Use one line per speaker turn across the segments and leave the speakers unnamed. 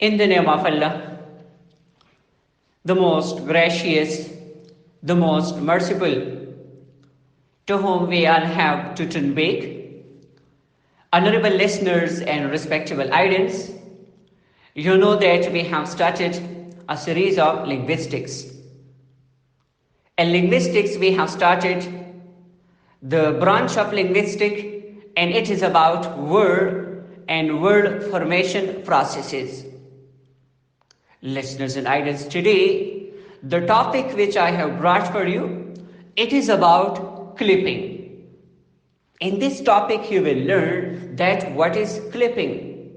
In the name of Allah, the most gracious, the most merciful, to whom we all have to turn back. Honourable listeners and respectable audience, you know that we have started a series of linguistics. In linguistics, we have started the branch of linguistics, and it is about word and word formation processes. Listeners and audience, today the topic which I have brought for you, it is about clipping. In this topic you will learn that what is clipping,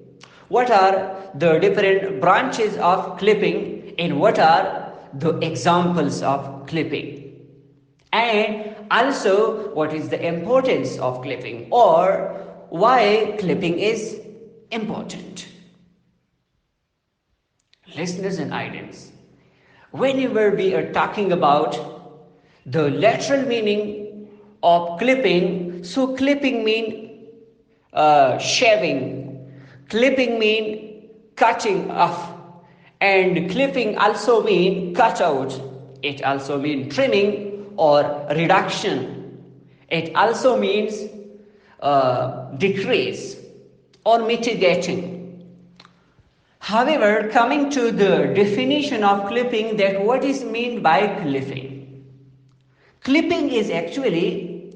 what are the different branches of clipping, and what are the examples of clipping, and also what is the importance of clipping or why clipping is important. Listeners and audience, whenever we are talking about the literal meaning of clipping, so clipping mean shaving, clipping mean cutting off, and clipping also mean cut out. It also means trimming or reduction. It also means decrease or mitigating. However, coming to the definition of clipping, that what is meant by clipping? Clipping is actually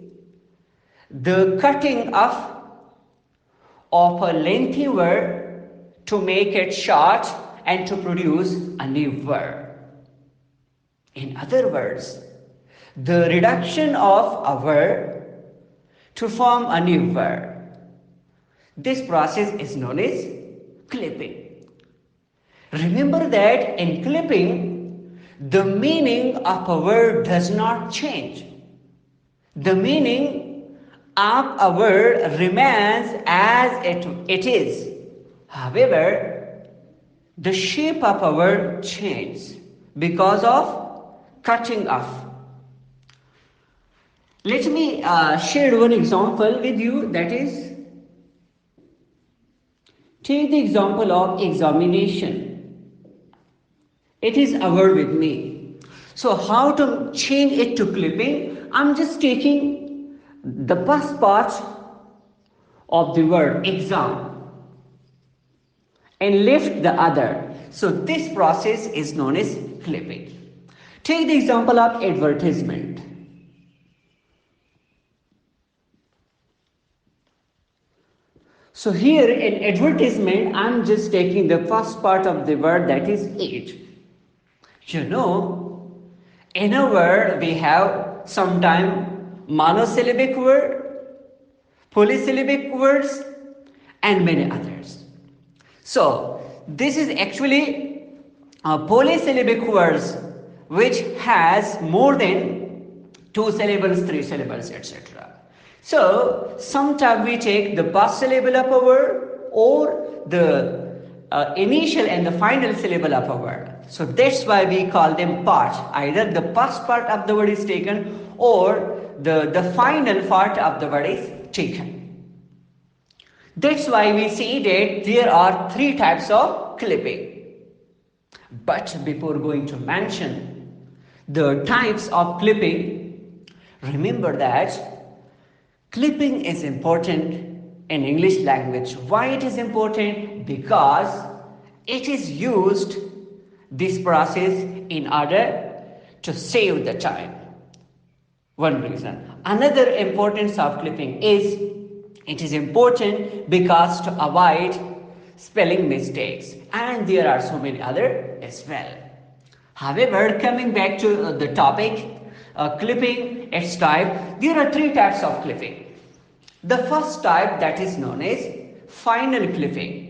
the cutting off of a lengthy word to make it short and to produce a new word. In other words, the reduction of a word to form a new word. This process is known as clipping. Remember that in clipping, the meaning of a word does not change. The meaning of a word remains as it is. However, the shape of a word changes because of cutting off. Let me share one example with you, that is, take the example of examination. It is a word with me. So how to change it to clipping? I'm just taking the first part of the word exam and left the other. So this process is known as clipping. Take the example of advertisement. So here in advertisement, I'm just taking the first part of the word, that is it. You know, in a word we have sometimes monosyllabic word, polysyllabic words, and many others. So this is actually a polysyllabic words which has more than 2 syllables, 3 syllables, etc. So sometimes we take the first syllable of a word or the initial and the final syllable of a word. So that's why we call them part. Either the first part of the word is taken or the final part of the word is taken. That's why we see that there are 3 types of clipping. But before going to mention the types of clipping, remember that clipping is important in English language. Why it is important? Because it is used, this process, in order to save the time. One reason. Another importance of clipping is it is important because to avoid spelling mistakes, and there are so many other as well. However, coming back to the topic, clipping, its type, there are 3 types of clipping. The first type, that is known as final clipping.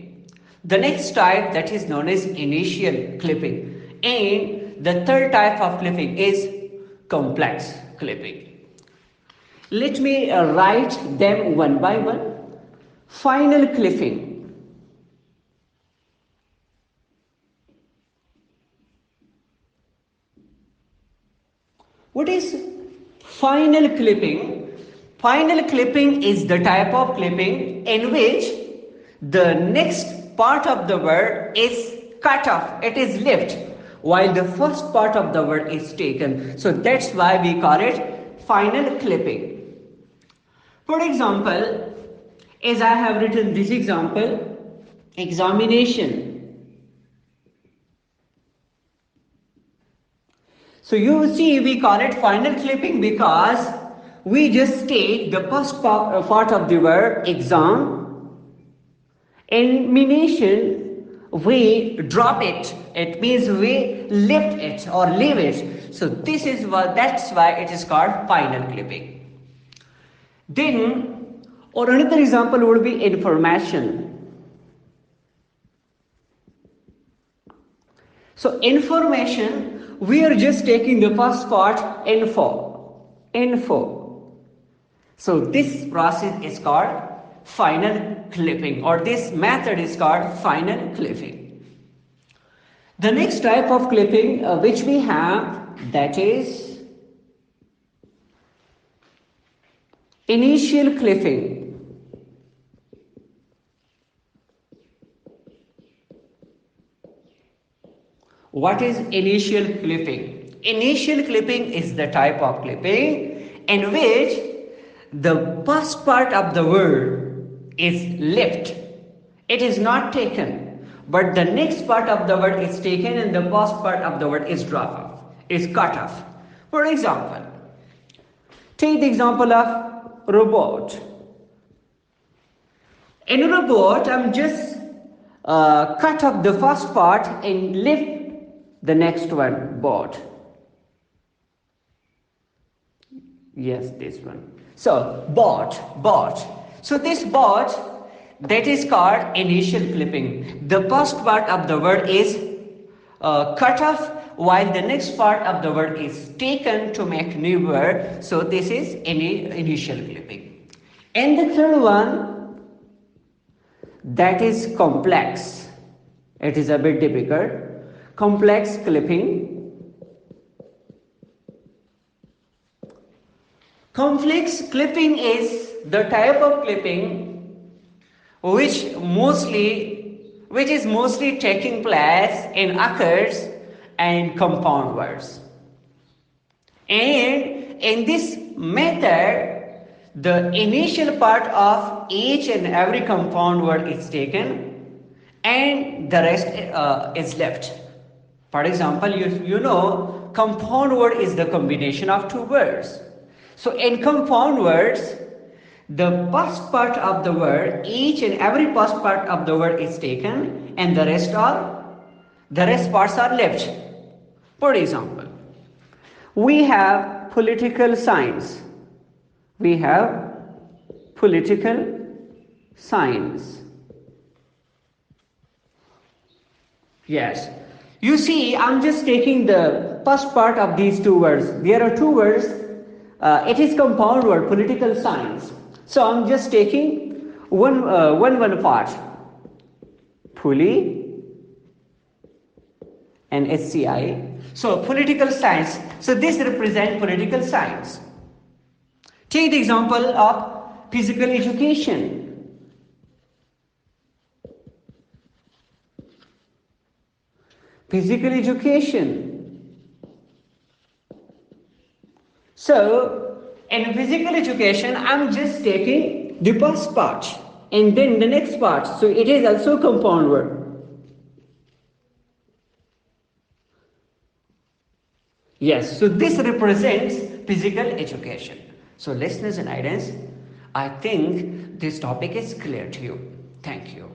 The next type, that is known as initial clipping. And the third type of clipping is complex clipping. Let me write them one by one. Final clipping. What is final clipping? Final clipping is the type of clipping in which the next part of the word is cut off, it is left, while the first part of the word is taken. So that's why we call it final clipping. For example, as I have written this example, examination. So you see, we call it final clipping because we just take the first part of the word exam. Elimination, we drop it. It means we lift it or leave it. So this is that's why it is called final clipping. Then, or another example would be information. So information, we are just taking the first part, info. So this process is called final clipping, or this method is called final clipping. The next type of clipping which we have, that is initial clipping. What is initial clipping? Initial clipping is the type of clipping in which the first part of the word is left. It is not taken, but the next part of the word is taken and the first part of the word is dropped off, is cut off. For example, take the example of robot. In a robot, I'm just cut off the first part and lift the next one, bot. Yes, this one. So, bot. So this bot, that is called initial clipping. The first part of the word is cut off, while the next part of the word is taken to make new word. So this is initial clipping. And the third one, that is complex. It is a bit difficult. Complex clipping. Complex clipping is the type of clipping which is mostly taking place in occurs and compound words. And in this method, the initial part of each and every compound word is taken and the rest is left. For example, you know, compound word is the combination of two words. So in compound words, the first part of the word, each and every first part of the word is taken and the rest parts are left. For example, we have political science. We have political science. Yes. You see, I'm just taking the first part of these two words. There are two words. It is compound word, political science. So I'm just taking one part. Puli and SCI. So political science. So this represents political science. Take the example of physical education. Physical education. So, in physical education, I'm just taking the first part and then the next part. So, it is also compound word. Yes, so this represents physical education. So, listeners and audience, I think this topic is clear to you. Thank you.